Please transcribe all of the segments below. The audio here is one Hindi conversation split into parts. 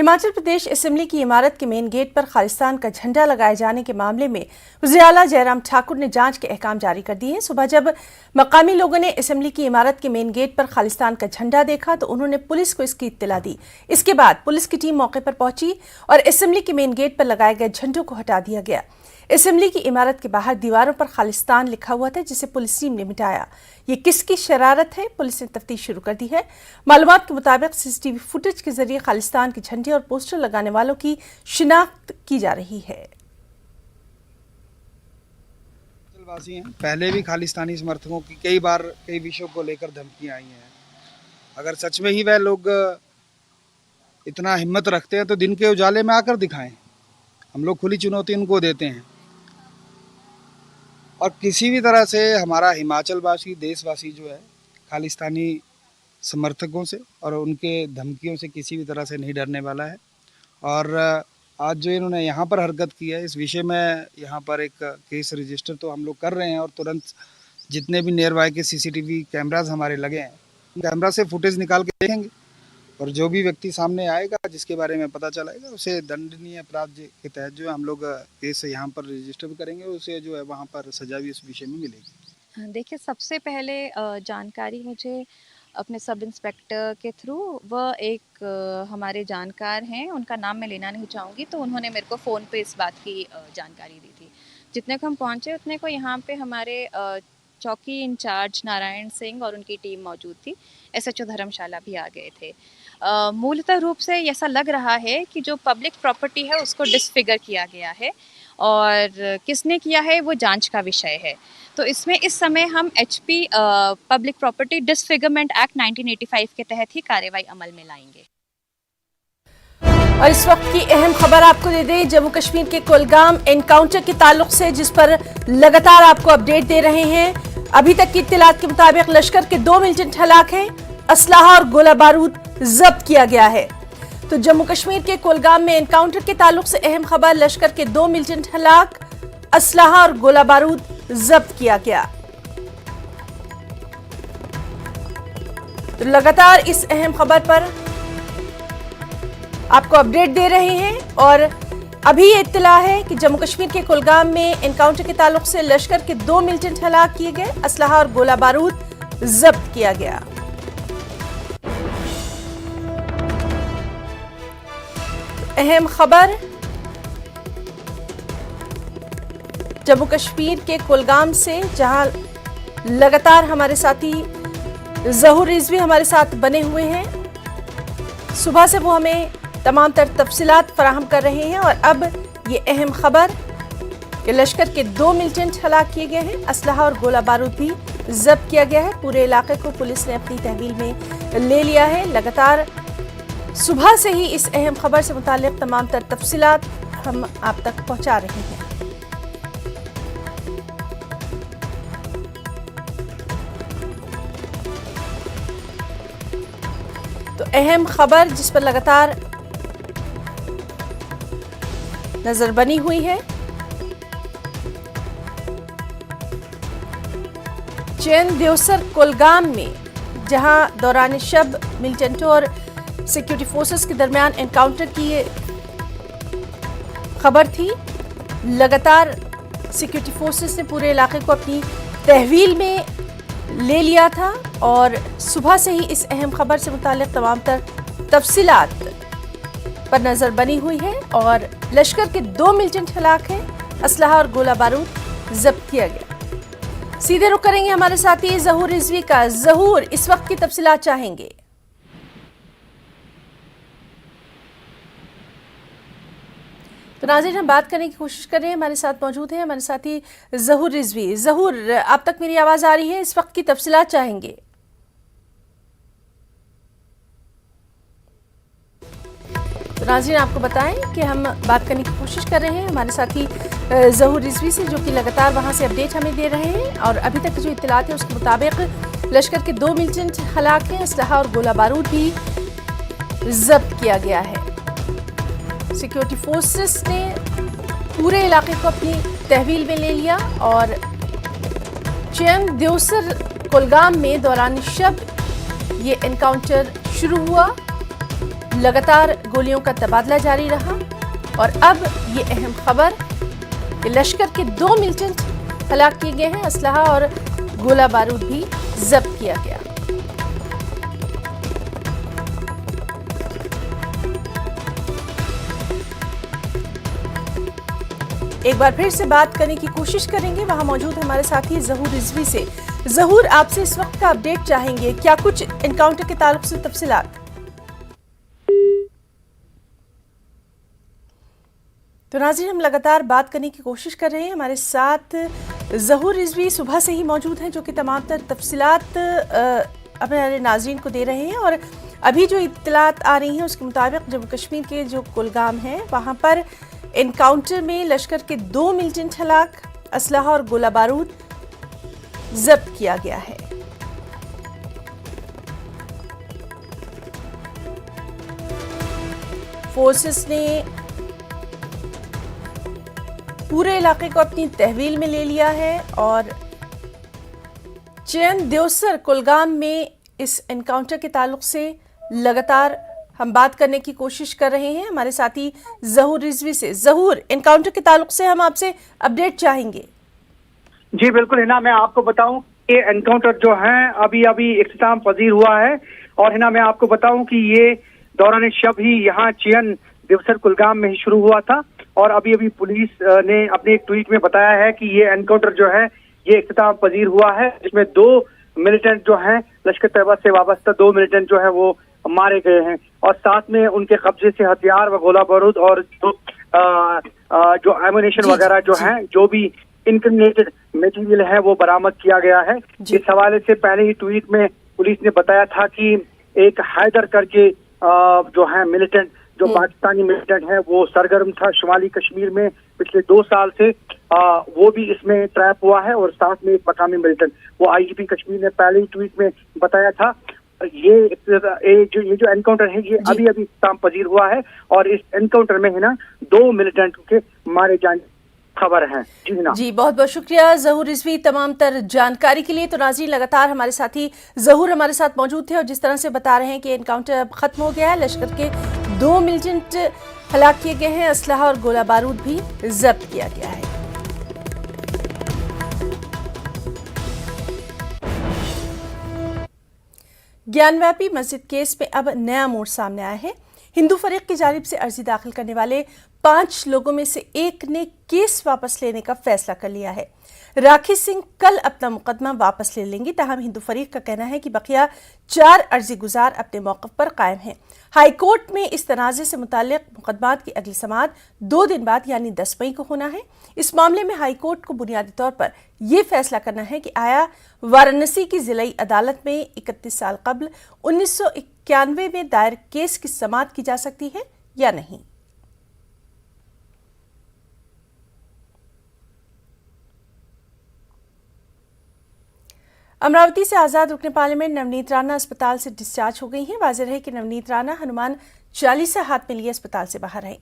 हिमाचल प्रदेश असेंबली की इमारत के मेन गेट पर खालिस्तान का झंडा लगाए जाने के मामले में वज़ीर आला जयराम ठाकुर ने जांच के अहकाम जारी कर दिए हैं। सुबह जब मकामी लोगों ने असेंबली की इमारत के मेन गेट पर खालिस्तान का झंडा देखा तो उन्होंने पुलिस को इसकी इत्तला दी। इसके बाद पुलिस की टीम मौके पर पहुंची और असेंबली के मेन गेट पर लगाए गए झंडों को हटा दिया गया। असेंबली की इमारत के बाहर दीवारों पर खालिस्तान लिखा हुआ था, जिसे पुलिस टीम ने मिटाया। ये किसकी शरारत है? पुलिस ने तफ्तीश शुरू कर दी है। मालूमात के मुताबिक सीसीटीवी फुटेज के जरिए खालिस्तान के झंडे और पोस्टर लगाने वालों की शिनाख्त की जा रही है। पहले भी खालिस्तानी समर्थकों की कई बार कई विषयों को लेकर धमकियां आई हैं। अगर सच में ही वह लोग इतना हिम्मत रखते हैं तो दिन के उजाले में आकर दिखाएं। हम लोग खुली चुनौती उनको देते हैं और किसी भी तरह से हमारा हिमाचलवासी देशवासी जो है खालिस्तानी समर्थकों से और उनके धमकियों से किसी भी तरह से नहीं डरने वाला है। और आज जो इन्होंने यहाँ पर हरकत की है, इस विषय में यहाँ पर एक केस रजिस्टर तो हम लोग कर रहे हैं और तुरंत जितने भी नियर बाय के सीसीटीवी कैमराज हमारे लगे हैं उन कैमरा से फुटेज निकाल के देखेंगे और जो भी व्यक्ति सामने आएगा जिसके बारे में पता चलाएगा उसे दंडनीय अपराध के तहत जो हम लोग केस यहाँ पर रजिस्टर भी करेंगे, उसे जो है वहाँ पर सजा भी इस विषय में मिलेगी। देखिए, सबसे पहले जानकारी मुझे अपने सब इंस्पेक्टर के थ्रू, वह एक हमारे जानकार हैं, उनका नाम मैं लेना नहीं चाहूँगी, तो उन्होंने मेरे को फ़ोन पे इस बात की जानकारी दी थी। जितने को हम पहुँचे उतने को यहाँ पे हमारे चौकी इंचार्ज नारायण सिंह और उनकी टीम मौजूद थी। SHO धर्मशाला भी आ गए थे। मूलतः रूप से ऐसा लग रहा है कि जो पब्लिक प्रॉपर्टी है उसको डिसफिगर किया गया है और किसने किया है वो जांच का विषय है। तो इसमें इस समय हम HP public property disfigurement act 1985 के तहत ही कार्रवाई अमल में लाएंगे। और इस वक्त की अहम खबर आपको दे दें, जम्मू कश्मीर के कुलगाम एनकाउंटर के ताल्लुक से, जिस पर लगातार आपको अपडेट दे रहे हैं। अभी तक की इत्तलात के मुताबिक लश्कर के 2 मिलिटेंट हलाक हैं, असलाहा और गोला बारूद जब्त किया गया है। तो जम्मू कश्मीर के कुलगाम में एनकाउंटर के ताल्लुक से अहम खबर, लश्कर के 2 मिलिटेंट हलाक, असलाहा और गोला बारूद जब्त किया गया। तो लगातार इस अहम खबर पर आपको अपडेट दे रहे हैं और अभी ये इत्तला है कि जम्मू कश्मीर के कुलगाम में एनकाउंटर के ताल्लुक से लश्कर के 2 मिलिटेंट हलाक किए गए, असलाहा और गोला बारूद जब्त किया गया। अहम खबर जम्मू कश्मीर के कुलगाम से, जहां लगातार हमारे साथी ज़हूर रिजवी हमारे साथ बने हुए हैं। सुबह से वो हमें तमाम तर तफसीलात फराहम कर रहे हैं और अब ये अहम खबर कि लश्कर के 2 मिलिटेंट हलाक किए गए हैं, असलहा और गोला बारूद भी जब्त किया गया है। पूरे इलाके को पुलिस ने अपनी तहवील में ले लिया है। लगातार सुबह से ही इस अहम खबर से मुताल्लिक तमाम तर तफसीलात हम आप तक पहुंचा रहे हैं। तो अहम खबर जिस पर लगातार नजर बनी हुई है, चैन देवसर कुलगाम में, जहां दौरान शब मिलिटेंटों और सिक्योरिटी फोर्सेस के दरमियान एनकाउंटर की खबर थी। लगातार सिक्योरिटी फोर्सेस ने पूरे इलाके को अपनी तहवील में ले लिया था और सुबह से ही इस अहम खबर से मुताल्लिक तमाम तर तफसीलात पर नजर बनी हुई है और लश्कर के 2 मिलिटेंट हलाक हैं, असलहा और गोला बारूद जब्त किया गया। सीधे रुख करेंगे हमारे साथी ज़हूर रिजवी का। ज़हूर, इस वक्त की तफसीलात चाहेंगे। तो नाज़रीन, हम बात करने की कोशिश कर रहे हैं, हमारे साथ मौजूद हैं हमारे साथी ज़हूर रिजवी। ज़हूर, आप तक मेरी आवाज़ आ रही है? इस वक्त की तफसीलात चाहेंगे। तो नाज़रीन, आपको बताएं कि हम बात करने की कोशिश कर रहे हैं हमारे साथी ज़हूर रिजवी से, जो कि लगातार वहां से अपडेट हमें दे रहे हैं और अभी तक जो इत्तलात है उसके मुताबिक लश्कर के 2 मिलिटेंट हलाक हैं, असलहा और गोला बारूद भी जब्त किया गया है। सिक्योरिटी फोर्सेस ने पूरे इलाके को अपनी तहवील में ले लिया और चैन देवसर कुलगाम में दौरान शब ये एनकाउंटर शुरू हुआ लगातार गोलियों का तबादला जारी रहा और अब ये अहम खबर कि लश्कर के 2 मिलिटेंट हलाक किए गए हैं, असलहा और गोला बारूद भी जब्त किया गया। एक बार फिर से बात करने की कोशिश करेंगे, वहां मौजूद हमारे साथी जहूर रिजवी से। जहूर, आपसे इस वक्त का अपडेट चाहेंगे, क्या कुछ एनकाउंटर के ताल्लुक से तफसीलात? तो नाज़रीन, हम लगातार बात करने की कोशिश कर रहे हैं, हमारे साथ जहूर रिजवी सुबह से ही मौजूद हैं जो कि तमाम तर तफसीलात अपने नाज़रीन को दे रहे हैं। और अभी जो इत्तलात आ रही हैं उसके मुताबिक जम्मू कश्मीर के जो कुलगाम है वहाँ पर एनकाउंटर में लश्कर के 2 मिलिटेंट हलाक, असलहा और गोला बारूद जब्त किया गया है। फोर्सेस ने पूरे इलाके को अपनी तहवील में ले लिया है और चैन देवसर कुलगाम में इस एनकाउंटर के ताल्लुक से लगातार हम बात करने की कोशिश कर रहे हैं हमारे साथी जहूर रिजवी से। जहूर, एनकाउंटर के ताल्लुक से हम आपसे अपडेट चाहेंगे। जी बिल्कुल हिना, मैं आपको बताऊं कि एनकाउंटर जो है अभी इख्तिताम पजीर हुआ है। और हिना, मैं आपको बताऊं कि ये दौरान शब ही यहाँ चियन दिवसर कुलगाम में ही शुरू हुआ था। और अभी पुलिस ने अपने एक ट्वीट में बताया है कि ये एनकाउंटर जो है ये इख्तिताम पजीर हुआ है, जिसमें 2 मिलिटेंट जो हैं लश्कर तैयबा से वाबस्ता 2 मिलिटेंट जो है वो मारे गए हैं। और साथ में उनके कब्जे से हथियार व गोला बारूद और जो एमुनेशन वगैरह जो है, जो भी इनक्रिमिनेटेड मटेरियल है वो बरामद किया गया है। इस हवाले से पहले ही ट्वीट में पुलिस ने बताया था कि एक हैदर करके जो है मिलिटेंट, जो पाकिस्तानी मिलिटेंट है, वो सरगर्म था शुमाली कश्मीर में पिछले 2 साल से, वो भी इसमें ट्रैप हुआ है। और साथ में एक मकामी मिलिटेंट, वो आईजीपी कश्मीर ने पहले ही ट्वीट में बताया था। ये जो एनकाउंटर है ये अभी इख्तिताम पजीर हुआ है और इस एनकाउंटर में है ना 2 मिलिटेंट के मारे जाने खबर है। जी ना, जी बहुत बहुत शुक्रिया जहूर रिजवी तमाम तर जानकारी के लिए। तो नाज़रीन, लगातार हमारे साथी जहूर हमारे साथ मौजूद थे और जिस तरह से बता रहे हैं कि एनकाउंटर अब खत्म हो गया है, लश्कर के 2 मिलिटेंट हलाक किए गए हैं, असलहा और गोला बारूद भी जब्त किया गया है। ज्ञानव्यापी मस्जिद केस में अब नया मोड़ सामने आया है। हिंदू फरीक की जानिब से अर्जी दाखिल करने वाले 5 लोगों में से एक ने केस वापस लेने का फैसला कर लिया है। राखी सिंह कल अपना मुकदमा वापस ले लेंगी, ताहम हिंदू फरीक का कहना है कि बकिया 4 अर्जी गुजार अपने मौक़िफ़ पर कायम हैं। हाई कोर्ट में इस तनाज़े से मुताल्लिक़ मुकदमात की अगली समाअत 2 दिन बाद यानी 10 मई को होना है। इस मामले में हाई कोर्ट को बुनियादी तौर पर यह फैसला करना है कि आया वाराणसी की जिलाई अदालत में 31 साल कबल 1991 में दायर केस की समाअत की जा सकती है या नहीं। अमरावती से आज़ाद रुकने पार्लियामेंट नवनीत राणा अस्पताल से डिस्चार्ज हो गई हैं। वाज़ेह है कि नवनीत राणा हनुमान चालीसा हाथ में लिए अस्पताल से बाहर रहे।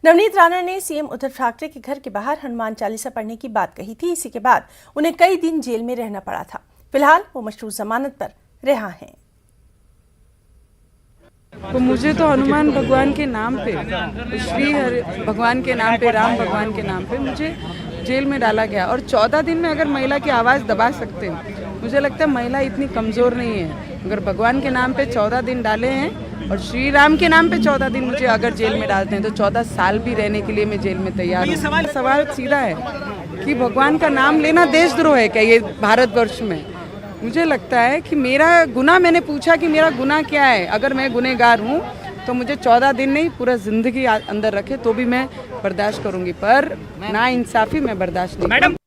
नवनीत राणा ने सीएम उद्धव ठाकरे के घर के बाहर हनुमान चालीसा पढ़ने की बात कही थी। इसी के बाद उन्हें कई दिन जेल में रहना पड़ा था। फिलहाल वो मशरूत जमानत पर रिहा हैं। तो मुझे तो हनुमान भगवान के नाम पे, श्री हरि भगवान के नाम पे, राम भगवान के नाम पे मुझे जेल में डाला गया। और 14 दिन में अगर महिला की आवाज़ दबा सकते हैं, मुझे लगता है महिला इतनी कमज़ोर नहीं है। अगर भगवान के नाम पे 14 दिन डाले हैं और श्री राम के नाम पे 14 दिन मुझे अगर जेल में डालते हैं तो 14 साल भी रहने के लिए मैं जेल में तैयार हूँ। सवाल सीधा है कि भगवान का नाम लेना देशद्रोह है क्या ये भारतवर्ष में? मुझे लगता है कि मेरा गुनाह, मैंने पूछा कि मेरा गुनाह क्या है। अगर मैं गुनहगार हूँ तो मुझे 14 दिन नहीं पूरा ज़िंदगी अंदर रखे तो भी मैं बर्दाश्त करूँगी, पर ना इंसाफ़ी मैं बर्दाश्त नहीं करूँगी।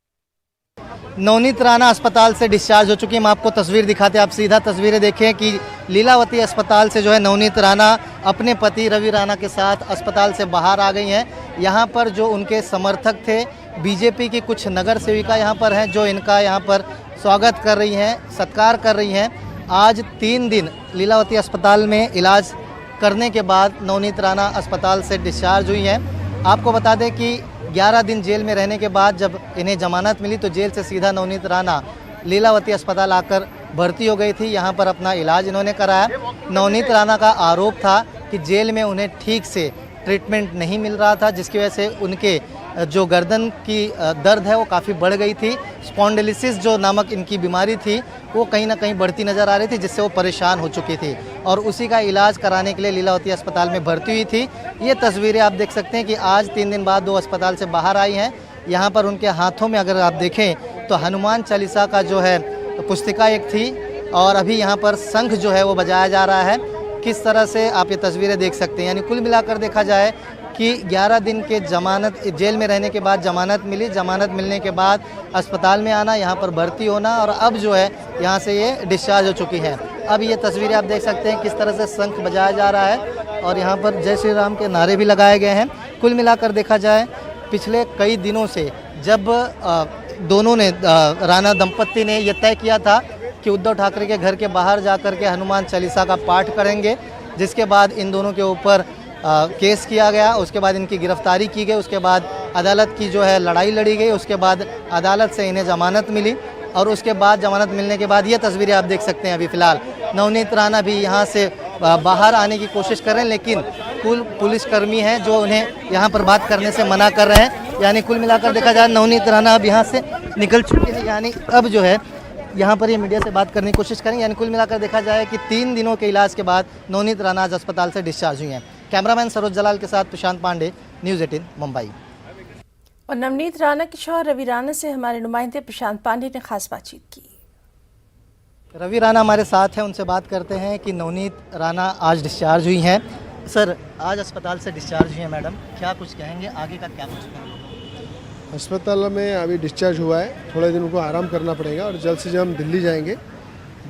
नवनीत राणा अस्पताल से डिस्चार्ज हो चुकी है। हम आपको तस्वीर दिखाते हैं, आप सीधा तस्वीरें देखें कि लीलावती अस्पताल से जो है नवनीत राणा अपने पति रवि राणा के साथ अस्पताल से बाहर आ गई हैं। यहाँ पर जो उनके समर्थक थे, बीजेपी की कुछ नगर सेविका यहाँ पर हैं जो इनका यहाँ पर स्वागत कर रही हैं, सत्कार कर रही हैं। आज 3 दिन लीलावती अस्पताल में इलाज करने के बाद नवनीत राणा अस्पताल से डिस्चार्ज हुई हैं। आपको बता दें कि 11 दिन जेल में रहने के बाद जब इन्हें जमानत मिली तो जेल से सीधा नवनीत राणा लीलावती अस्पताल आकर भर्ती हो गई थी, यहाँ पर अपना इलाज इन्होंने कराया। नवनीत राणा का आरोप था कि जेल में उन्हें ठीक से ट्रीटमेंट नहीं मिल रहा था, जिसकी वजह से उनके जो गर्दन की दर्द है वो काफ़ी बढ़ गई थी। स्पॉन्डिलिसिस जो नामक इनकी बीमारी थी वो कहीं ना कहीं बढ़ती नज़र आ रही थी, जिससे वो परेशान हो चुकी थी और उसी का इलाज कराने के लिए लीलावती अस्पताल में भर्ती हुई थी। ये तस्वीरें आप देख सकते हैं कि आज 3 दिन बाद वो अस्पताल से बाहर आई हैं। यहाँ पर उनके हाथों में अगर आप देखें तो हनुमान चालीसा का जो है पुस्तिका एक थी और अभी यहाँ पर शंख जो है वो बजाया जा रहा है। किस तरह से आप ये तस्वीरें देख सकते हैं, यानी कुल मिलाकर देखा जाए कि 11 दिन के जमानत जेल में रहने के बाद जमानत मिली, जमानत मिलने के बाद अस्पताल में आना, यहाँ पर भर्ती होना और अब जो है यहाँ से ये डिस्चार्ज हो चुकी है। अब ये तस्वीरें आप देख सकते हैं किस तरह से शंख बजाया जा रहा है और यहाँ पर जय श्री राम के नारे भी लगाए गए हैं। कुल मिलाकर देखा जाए पिछले कई दिनों से जब दोनों ने राणा दंपत्ति ने यह तय किया था कि उद्धव ठाकरे के घर के बाहर जाकर के हनुमान चालीसा का पाठ करेंगे, जिसके बाद इन दोनों के ऊपर केस किया गया, उसके बाद इनकी गिरफ्तारी की गई, उसके बाद अदालत की जो है लड़ाई लड़ी गई, उसके बाद अदालत से इन्हें जमानत मिली और उसके बाद जमानत मिलने के बाद ये तस्वीरें आप देख सकते हैं। अभी फ़िलहाल नवनीत राणा भी यहाँ से बाहर आने की कोशिश कर रहे हैं, लेकिन कुल पुलिसकर्मी हैं जो उन्हें यहाँ पर बात करने से मना कर रहे हैं। यानी कुल मिलाकर देखा जाए नवनीत राणा अब यहाँ से निकल चुके हैं, यानी अब जो है यहाँ पर ये मीडिया से बात करने की कोशिश करेंगे। यानी कुल मिलाकर देखा जाए कि 3 दिनों के इलाज के बाद नवनीत राणा आज अस्पताल से डिस्चार्ज हुई हैं। कैमरामैन सरोज जलाल के साथ प्रशांत पांडे, न्यूज़ 18 मुंबई। और नवनीत राणा के शौहर रवि राणा से हमारे नुमाइंदे प्रशांत पांडे ने खास बातचीत की। रवि राणा हमारे साथ हैं, उनसे बात करते हैं कि नवनीत राणा आज डिस्चार्ज हुई हैं। सर, आज अस्पताल से डिस्चार्ज हुई हैं मैडम, क्या कुछ कहेंगे, आगे का क्या कुछ कहेंगे? अस्पताल में अभी डिस्चार्ज हुआ है, थोड़े दिन उनको आराम करना पड़ेगा और जल्द से जल्द हम दिल्ली जाएंगे।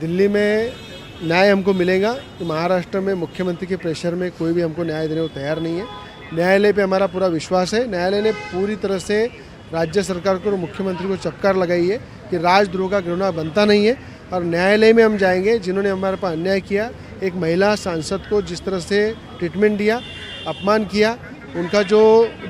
दिल्ली में न्याय हमको मिलेगा कि महाराष्ट्र में मुख्यमंत्री के प्रेशर में कोई भी हमको न्याय देने को तैयार नहीं है। न्यायालय पे हमारा पूरा विश्वास है। न्यायालय ने पूरी तरह से राज्य सरकार को और मुख्यमंत्री को चपकार लगाई है कि राजद्रोह का गुनाह बनता नहीं है और न्यायालय में हम जाएंगे। जिन्होंने हमारे पर अन्याय किया, एक महिला सांसद को जिस तरह से ट्रीटमेंट दिया, अपमान किया, उनका जो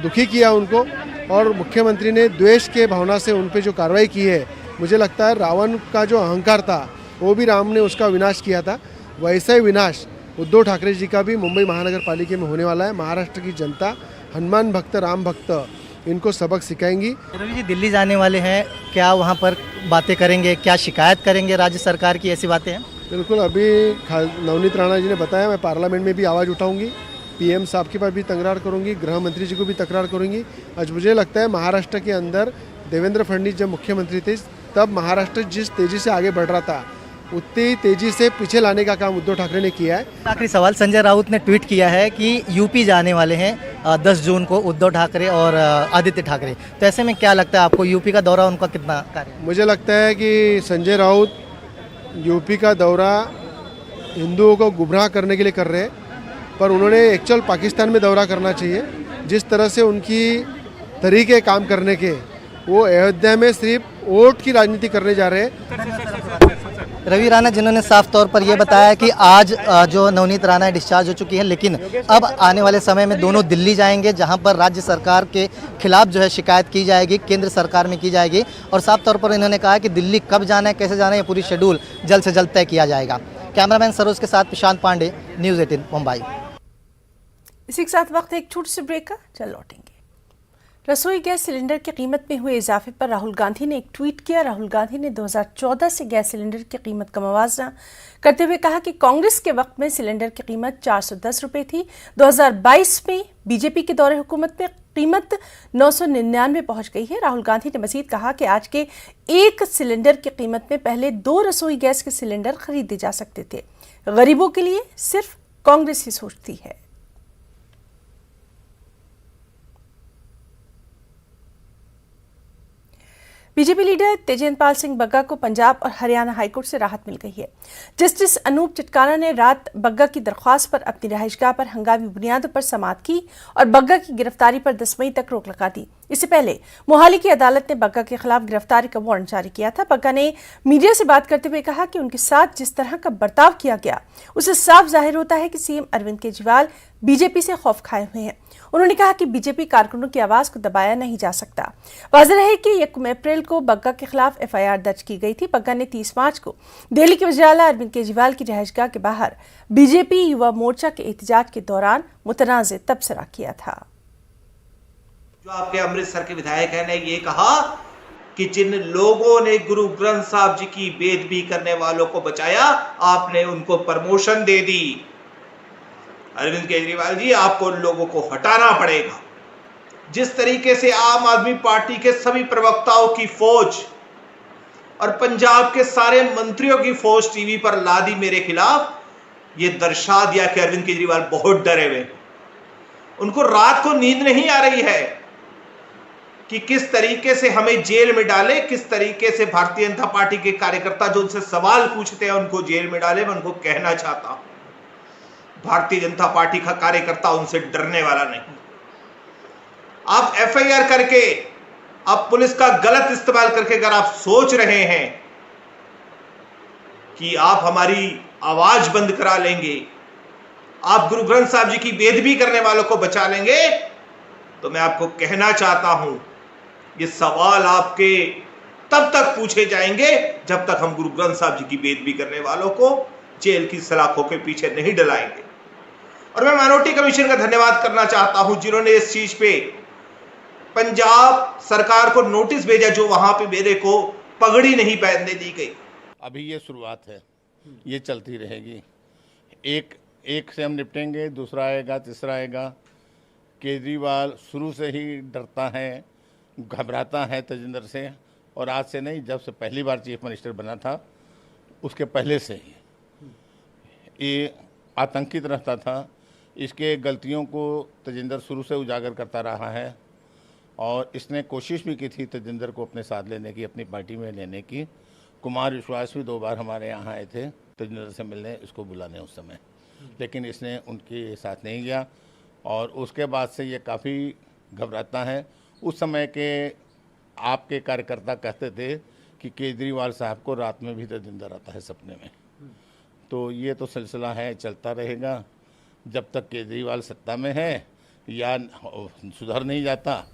दुखी किया उनको, और मुख्यमंत्री ने द्वेष के भावना से उन पर जो कार्रवाई की है, मुझे लगता है रावण का जो अहंकार था वो भी राम ने उसका विनाश किया था, वैसा ही विनाश उद्धव ठाकरे जी का भी मुंबई महानगर पालिका में होने वाला है। महाराष्ट्र की जनता हनुमान भक्त, राम भक्त इनको सबक सिखाएंगी। रवि जी दिल्ली जाने वाले हैं, क्या वहाँ पर बातें करेंगे, क्या शिकायत करेंगे राज्य सरकार की, ऐसी बातें हैं? बिल्कुल, अभी नवनीत राणा जी ने बताया मैं पार्लियामेंट में भी आवाज़ उठाऊंगी, पीएम साहब के पास भी तकरार करूंगी, गृह मंत्री जी को भी तकरार करूंगी। आज मुझे लगता है महाराष्ट्र के अंदर देवेंद्र फडणवीस जब मुख्यमंत्री थे तब महाराष्ट्र जिस तेज़ी से आगे बढ़ रहा था उतनी तेज़ी से पीछे लाने का काम उद्धव ठाकरे ने किया है। आखिरी सवाल, संजय राउत ने ट्वीट किया है कि यूपी जाने वाले हैं 10 जून को उद्धव ठाकरे और आदित्य ठाकरे, तो ऐसे में क्या लगता है आपको यूपी का दौरा उनका कितना कार्य? मुझे लगता है कि संजय राउत यूपी का दौरा हिंदुओं को गुमराह करने के लिए कर रहे हैं, पर उन्होंने एक्चुअल पाकिस्तान में दौरा करना चाहिए। जिस तरह से उनकी तरीके काम करने के, वो अयोध्या में सिर्फ वोट की राजनीति करने जा रहे हैं। रवि राणा जिन्होंने साफ तौर पर यह बताया कि आज जो नवनीत राणा डिस्चार्ज हो चुकी है, लेकिन अब आने वाले समय में दोनों दिल्ली जाएंगे जहां पर राज्य सरकार के खिलाफ जो है शिकायत की जाएगी, केंद्र सरकार में की जाएगी और साफ तौर पर इन्होंने कहा कि दिल्ली कब जाना है, कैसे जाना है, ये पूरी शेड्यूल जल्द से जल्द तय किया जाएगा। कैमरामैन सरोज के साथ प्रशांत पांडे, न्यूज़ 18 मुंबई। इसी के साथ वक्त है एक छोटे से ब्रेक का, चल लौटेंगे। रसोई गैस सिलेंडर की कीमत में हुए इजाफे पर राहुल गांधी ने एक ट्वीट किया। राहुल गांधी ने 2014 से गैस सिलेंडर की कीमत का मुआवजा करते हुए कहा कि कांग्रेस के वक्त में सिलेंडर की कीमत 410 रुपये थी। 2022 में बीजेपी के दौरे हुकूमत में कीमत 999 पहुंच गई है। राहुल गांधी ने मजीद कहा कि आज के एक सिलेंडर की कीमत में पहले 2 रसोई गैस के सिलेंडर खरीदे जा सकते थे। गरीबों के लिए सिर्फ कांग्रेस ही सोचती है। बीजेपी लीडर तेजेंद्रपाल सिंह बग्गा को पंजाब और हरियाणा हाईकोर्ट से राहत मिल गई है। जस्टिस अनूप चिटकाना ने रात बग्गा की दरख्वास्त पर अपनी रिहाइशगाह पर हंगामी बुनियादों पर समाअत की और बग्गा की गिरफ्तारी पर 10 मई तक रोक लगा दी। इससे पहले मोहाली की अदालत ने बग्गा के खिलाफ गिरफ्तारी का वारंट जारी किया था। बग्गा ने मीडिया से बात करते हुए कहा कि उनके साथ जिस तरह का बर्ताव किया गया उससे साफ जाहिर होता है कि सीएम अरविंद केजरीवाल बीजेपी से खौफ खाए हुए हैं। उन्होंने कहा कि बीजेपी कारकुनों की आवाज को दबाया नहीं जा सकता। वाज़ेह है कि 1 अप्रैल को बग्गा के खिलाफ FIR दर्ज की गई थी। बग्गा ने 30 मार्च को दिल्ली के वज़ीर आला अरविंद केजरीवाल की रिहाइशगाह के बाहर बीजेपी युवा मोर्चा के एहतजाज के दौरान मुतनाज़ तबसरा किया था। जो आपके अमृतसर के विधायक हैं ने ये कहा कि जिन लोगों ने गुरु ग्रंथ साहब जी की बेदबी करने वालों को बचाया, आपने उनको प्रमोशन दे दी। अरविंद केजरीवाल जी, आपको उन लोगों को हटाना पड़ेगा। जिस तरीके से आम आदमी पार्टी के सभी प्रवक्ताओं की फौज और पंजाब के सारे मंत्रियों की फौज टीवी पर ला दी मेरे खिलाफ, ये दर्शा दिया कि अरविंद केजरीवाल बहुत डरे हुए। उनको रात को नींद नहीं आ रही है कि किस तरीके से हमें जेल में डाले, किस तरीके से भारतीय जनता पार्टी के कार्यकर्ता जो उनसे सवाल पूछते हैं उनको जेल में डाले। मैं उनको कहना चाहता हूं, भारतीय जनता पार्टी का कार्यकर्ता उनसे डरने वाला नहीं। आप FIR करके, आप पुलिस का गलत इस्तेमाल करके अगर आप सोच रहे हैं कि आप हमारी आवाज बंद करा लेंगे, आप गुरु ग्रंथ साहब जी की बेदबी करने वालों को बचा लेंगे, तो मैं आपको कहना चाहता हूं, ये सवाल आपके तब तक पूछे जाएंगे जब तक हम गुरु ग्रंथ साहब जी की बेदबी करने वालों को जेल की सलाखों के पीछे नहीं डलाएंगे। और मैं माइनॉरिटी कमीशन का धन्यवाद करना चाहता हूं, जिन्होंने इस चीज पे पंजाब सरकार को नोटिस भेजा, जो वहां पे मेरे को पगड़ी नहीं पहनने दी गई। अभी ये शुरुआत है, ये चलती रहेगी। एक से हम निपटेंगे, दूसरा आएगा, तीसरा आएगा। केजरीवाल शुरू से ही डरता है, घबराता है तेजिंदर से, और आज से नहीं, जब से पहली बार चीफ मिनिस्टर बना था उसके पहले से ही ये आतंकित रहता था। इसके गलतियों को तेजिंदर शुरू से उजागर करता रहा है, और इसने कोशिश भी की थी तेजिंदर को अपने साथ लेने की, अपनी पार्टी में लेने की। कुमार विश्वास भी 2 बार हमारे यहाँ आए थे तेजिंदर से मिलने, इसको बुलाने उस समय, लेकिन इसने उनके साथ नहीं गया, और उसके बाद से ये काफ़ी घबराता है। उस समय के आपके कार्यकर्ता कहते थे कि केजरीवाल साहब को रात में भी तेजिंदर आता है सपने में। तो ये तो सिलसिला है, चलता रहेगा जब तक केजरीवाल सत्ता में है या सुधर नहीं जाता,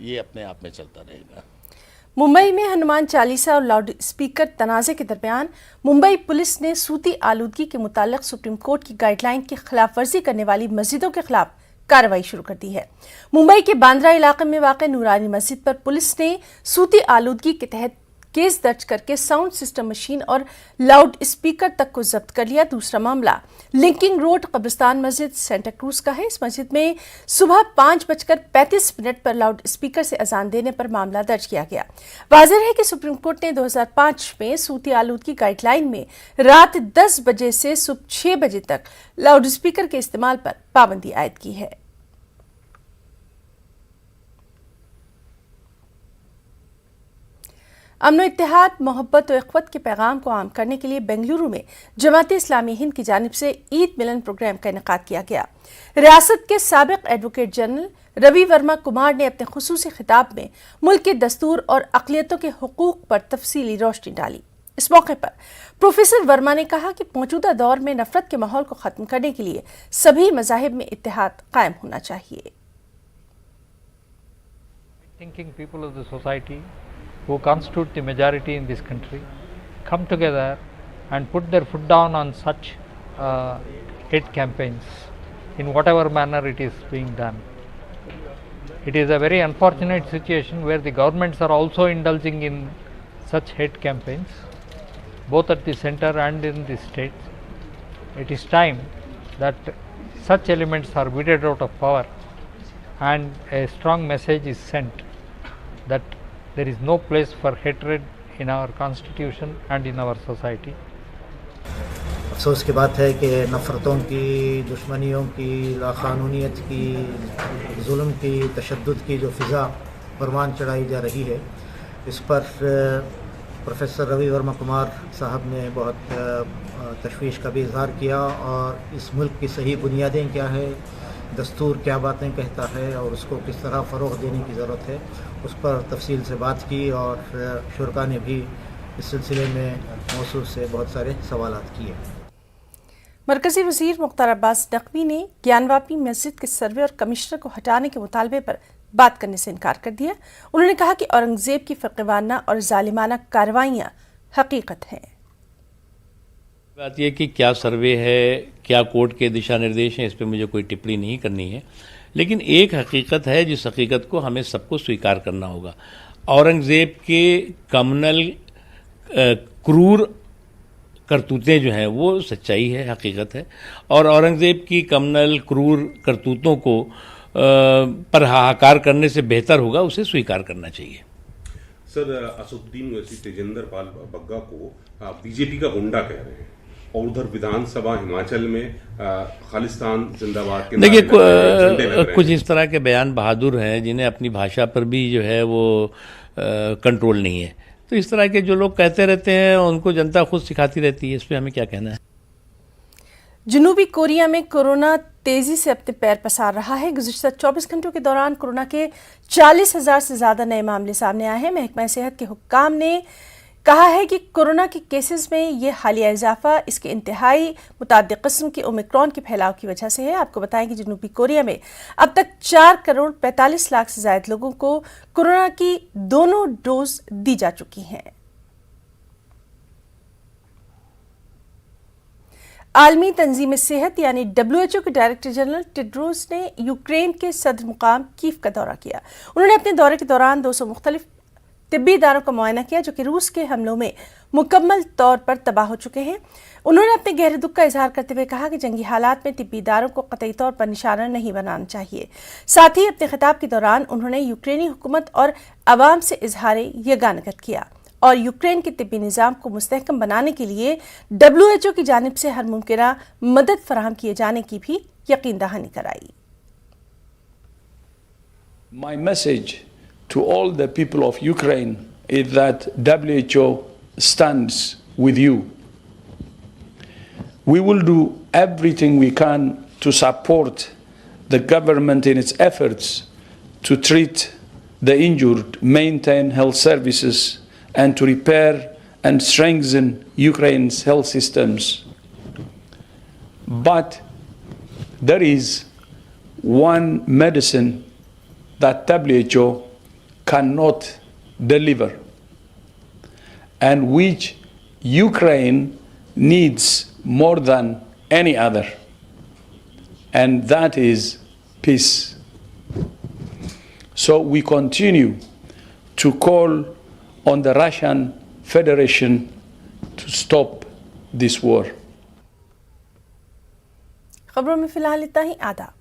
ये अपने आप में चलता रहेगा। मुंबई में हनुमान चालीसा और लाउड स्पीकर तनाज़े के दरमियान मुंबई पुलिस ने सूती आलूदगी के मुतालिक सुप्रीम कोर्ट की गाइडलाइन की खिलाफ वर्जी करने वाली मस्जिदों के खिलाफ कार्रवाई शुरू कर दी है। मुंबई के बांद्रा इलाके में वाक़ नूरानी मस्जिद पर पुलिस ने सूती आलूदगी के तहत केस दर्ज करके साउंड सिस्टम मशीन और लाउड स्पीकर तक को जब्त कर लिया। दूसरा मामला लिंकिंग रोड कब्रिस्तान मस्जिद सेंटा क्रूज का है। इस मस्जिद में सुबह 5:35 पर लाउड स्पीकर से अजान देने पर मामला दर्ज किया गया। वाज़ेह है कि सुप्रीम कोर्ट ने 2005 में सूती आलूदगी गाइडलाइन में रात 10 बजे से सुबह 6 बजे तक लाउड स्पीकर के इस्तेमाल पर पाबंदी आयद की है। अमन इत्तेहाद, मोहब्बत और इख्वत के पैगाम को आम करने के लिए बेंगलुरु में जमाते इस्लामी हिंद की जानिब से ईद मिलन प्रोग्राम का इनेकाद किया गया। रियासत के साबिक एडवोकेट जनरल रवि वर्मा कुमार ने अपने खुसूसी खिताब में मुल्क के दस्तूर और अक़लियतों के हुकूक पर तफसीली रोशनी डाली। इस मौके पर प्रोफेसर वर्मा ने कहा कि मौजूदा दौर में नफरत के माहौल को ख़त्म करने के लिए सभी मज़ाहिब में इत्तेहाद कायम होना चाहिए। Who constitute the majority in this country come together and put their foot down on such hate campaigns in whatever manner it is being done. It is a very unfortunate situation where the governments are also indulging in such hate campaigns, both at the center and in the states. It is time that such elements are weeded out of power and a strong message is sent that there is no place for hatred in our constitution and in our society. अफसोस की बात है कि नफ़रतों की, दुश्मनियों की, लाक़ानूनियत की, जुल्म की, तशद्दुद की जो फ़िज़ा परवान चढ़ाई जा रही है, इस पर प्रोफेसर रवि वर्मा कुमार साहब ने बहुत तशवीश का भी इज़हार किया, और इस मुल्क की सही बुनियादें क्या है, दस्तूर क्या बातें कहता है और उसको किस तरह फ़रोग़ देने की ज़रूरत है, उस पर तफसील से बात की। और शुरका ने भी इस सिलसिले में मौसूल से बहुत सारे सवालात किए। मरकजी वजीर मुख्तार अब्बास नकवी ने ज्ञानवापी मस्जिद के सर्वे और कमिश्नर को हटाने के मुतालबे पर बात करने से इनकार कर दिया। उन्होंने कहा कि औरंगजेब की फ़िरक़वाना और जालिमाना कार्रवाइयाँ हकीकत हैं। बात यह कि क्या सर्वे है, क्या कोर्ट के दिशा निर्देश हैं, इस पर मुझे कोई टिप्पणी नहीं करनी है, लेकिन एक हकीकत है जिस हकीकत को हमें सबको स्वीकार करना होगा। औरंगजेब के कम्युनल क्रूर करतूतें जो हैं वो सच्चाई है, हकीकत है, और औरंगजेब की कम्युनल क्रूर करतूतों को पर हाहाकार करने से बेहतर होगा उसे स्वीकार करना चाहिए। सर, असदुद्दीन वैसी तेजेंद्र पाल बग्गा को बीजेपी का गुंडा कह रहे हैं और उधर विधानसभा हिमाचल में खालिस्तान जिंदाबाद के देखिए कुछ इस तरह के बयान बहादुर हैं जिन्हें अपनी भाषा पर भी जो है वो कंट्रोल नहीं है। तो इस तरह के जो लोग कहते रहते हैं उनको जनता खुद सिखाती रहती है, इस पर हमें क्या कहना है। जनूबी कोरिया में कोरोना तेजी से अपने पैर पसार रहा है। गुज़िश्ता 24 घंटों के दौरान कोरोना के 40,000 से ज़्यादा नए मामले सामने आए हैं। महकमा सेहत के हुक्काम ने कहा है कि कोरोना के केसेस में ये हालिया इजाफा इसके इंतहाई मुताद्दिद किस्म के ओमिक्रॉन के फैलाव की वजह से है। आपको बताएं कि जनूबी कोरिया में अब तक 4,45 लाख से ज़्यादा लोगों को कोरोना की दोनों डोज दी जा चुकी हैं। आलमी तंजीम सेहत यानी WHO के डायरेक्टर जनरल टेड्रोस ने यूक्रेन के सदर मुकाम कीव का दौरा किया। उन्होंने अपने दौरे के दौरान 200 मुख्तलिफ तिब्बी इदारों का मुआयना किया जो कि रूस के हमलों में मुकम्मल तौर पर तबाह हो चुके हैं। उन्होंने अपने गहरे दुख का इजहार करते हुए कहा कि जंगी हालात में तिब्बी इदारों को कतई तौर पर निशाना नहीं बनाना चाहिए। साथ ही अपने खिताब के दौरान उन्होंने यूक्रेनी हुकूमत और अवाम से इजहार यगानत किया और यूक्रेन के तिब्बी निज़ाम को मुस्तहकम बनाने के लिए WHO की जानिब से हर मुमकिना मदद फराहम किए जाने की भी यकीन दहानी कराई। My message to all the people of Ukraine is that WHO stands with you. We will do everything we can to support the government in its efforts to treat the injured, maintain health services, and to repair and strengthen Ukraine's health systems. But there is one medicine that WHO cannot deliver and which Ukraine needs more than any other, and that is peace. So we continue to call on the Russian Federation to stop this war. खबरों में फिलहाल इतना ही। आदाब।